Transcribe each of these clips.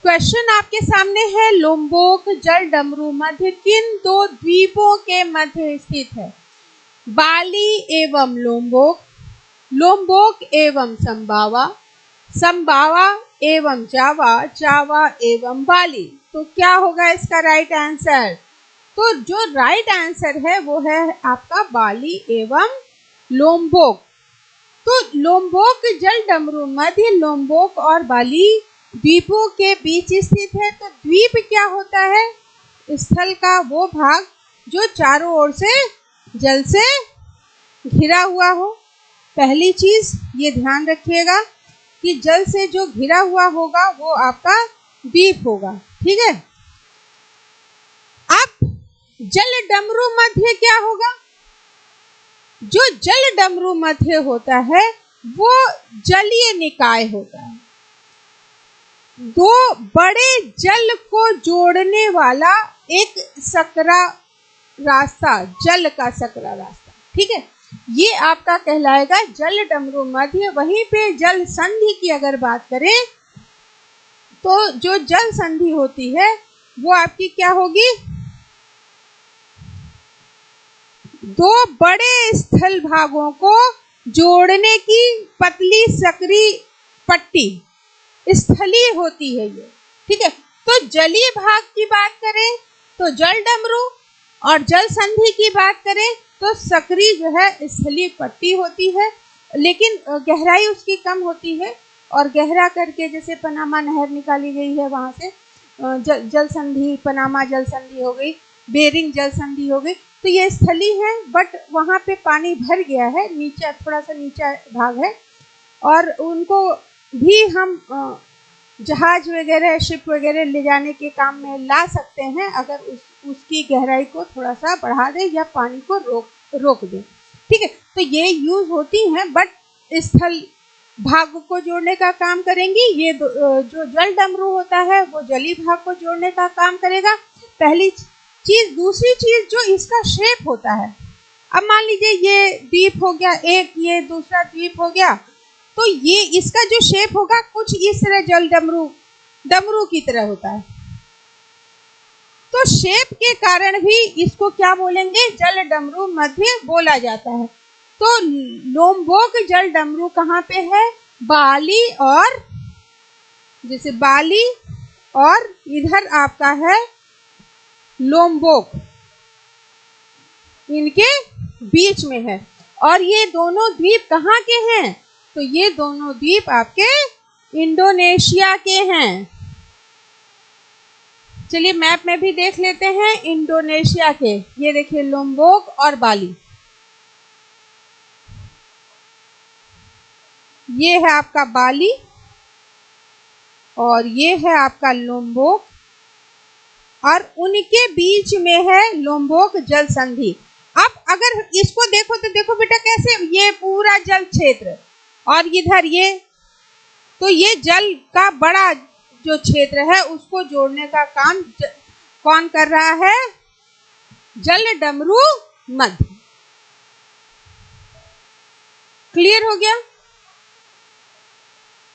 Question आपके सामने है, लोम्बोक जल डमरू मध्य किन दो द्वीपों के मध्य स्थित है? बाली एवं लोम्बोक, लोम्बोक एवं संबावा, संबावा एवं जावा, जावा एवं बाली। तो क्या होगा इसका राइट आंसर? तो जो राइट आंसर है वो है आपका बाली एवं लोम्बोक। तो लोम्बोक जल डमरू मध्य लोम्बोक और बाली द्वीपों के बीच स्थित है। तो द्वीप क्या होता है? स्थल का वो भाग जो चारों ओर से जल से घिरा हुआ हो। पहली चीज ये ध्यान रखिएगा कि जल से जो घिरा हुआ होगा वो आपका द्वीप होगा, ठीक है। अब जल डमरू मध्य क्या होगा? जो जल डमरू मध्य होता है वो जलीय निकाय होता है, दो बड़े जल को जोड़ने वाला एक सकरा रास्ता, जल का सकरा रास्ता, ठीक है। ये आपका कहलाएगा जल डमरू मध्य। वहीं पे जल संधि की अगर बात करें तो जो जल संधि होती है वो आपकी क्या होगी? दो बड़े स्थल भागों को जोड़ने की पतली सकरी पट्टी स्थलीय होती है ये, ठीक है। तो जलीय भाग की बात करें तो जल डमरू और जल संधि की बात करें तो सकरी जो है स्थलीय पट्टी होती है, लेकिन गहराई उसकी कम होती है। और गहरा करके जैसे पनामा नहर निकाली गई है वहां से जल संधि, पनामा जल संधि हो गई, बेरिंग जल संधि हो गई। तो ये स्थली है बट वहां पे पानी भर गया है, नीचे थोड़ा सा नीचा भाग है और उनको भी हम जहाज वगैरह, शिप वगैरह ले जाने के काम में ला सकते हैं अगर उसकी गहराई को थोड़ा सा बढ़ा दें या पानी को रोक दें, ठीक है। तो ये यूज होती हैं बट स्थल भाग को जोड़ने का काम करेंगी। ये जो जल डमरू होता है वो जलीय भाग को जोड़ने का काम करेगा, पहली चीज। दूसरी चीज जो इसका शेप होता है, अब मान लीजिए ये द्वीप हो गया एक, ये दूसरा द्वीप हो गया, तो ये इसका जो शेप होगा कुछ इस तरह जल डमरू की तरह होता है। तो शेप के कारण भी इसको क्या बोलेंगे? जल डमरू मध्य बोला जाता है। तो लोम्बोक जल डमरू कहाँ पे है? बाली और, जैसे बाली और इधर आपका है लोम्बोक, इनके बीच में है। और ये दोनों द्वीप कहाँ के हैं? तो ये दोनों द्वीप आपके इंडोनेशिया के हैं। चलिए मैप में भी देख लेते हैं इंडोनेशिया के। ये देखिए लोम्बोक और बाली, ये है आपका बाली और ये है आपका लोम्बोक और उनके बीच में है लोम्बोक जल संधि। अब अगर इसको देखो तो देखो बेटा कैसे, ये पूरा जल क्षेत्र और इधर ये, तो ये जल का बड़ा जो क्षेत्र है उसको जोड़ने का काम कौन कर रहा है? जल डमरू मध्य। क्लियर हो गया?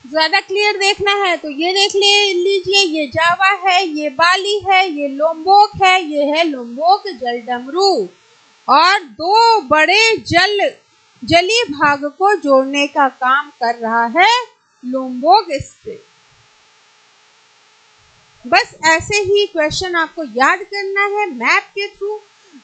ज्यादा क्लियर देखना है तो ये देख लीजिए, ये जावा है, ये बाली है, ये लोम्बोक है, ये है लोम्बोक जल डमरू। और दो बड़े जलीय भाग को जोड़ने का काम कर रहा है लोम्बोक स्ट्रेट। बस ऐसे ही क्वेश्चन आपको याद करना है मैप के थ्रू।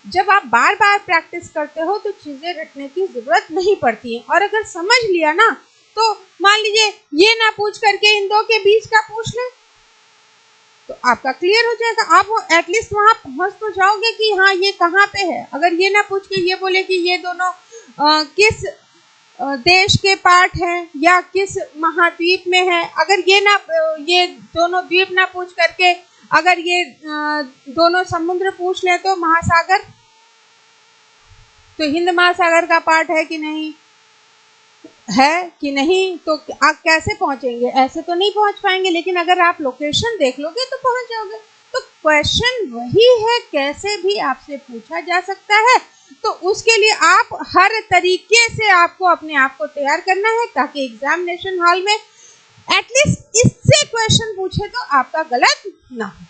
जब आप बार बार प्रैक्टिस करते हो तो चीजें रटने की जरूरत नहीं पड़ती है। और अगर समझ लिया ना तो मान लीजिए ये ना पूछ करके इन दो के बीच का पूछ ले तो आपका क्लियर हो जाएगा। आप एटलीस्ट वहां पहुंच तो जाओगे कि हाँ ये कहाँ पे है। अगर ये ना पूछ के ये बोले कि ये दोनों किस देश के पार्ट हैं या किस महाद्वीप में है, अगर ये दोनों द्वीप ना पूछ करके अगर ये दोनों समुद्र पूछ ले तो महासागर, तो हिंद महासागर का पार्ट है कि नहीं तो आप कैसे पहुंचेंगे? ऐसे तो नहीं पहुंच पाएंगे, लेकिन अगर आप लोकेशन देख लोगे तो पहुंच जाओगे। तो क्वेश्चन वही है, कैसे भी आपसे पूछा जा सकता है। तो उसके लिए आप हर तरीके से आपको अपने आप को तैयार करना है ताकि एग्जामिनेशन हॉल में एटलीस्ट इससे ऐसे क्वेश्चन पूछे तो आपका गलत ना हो।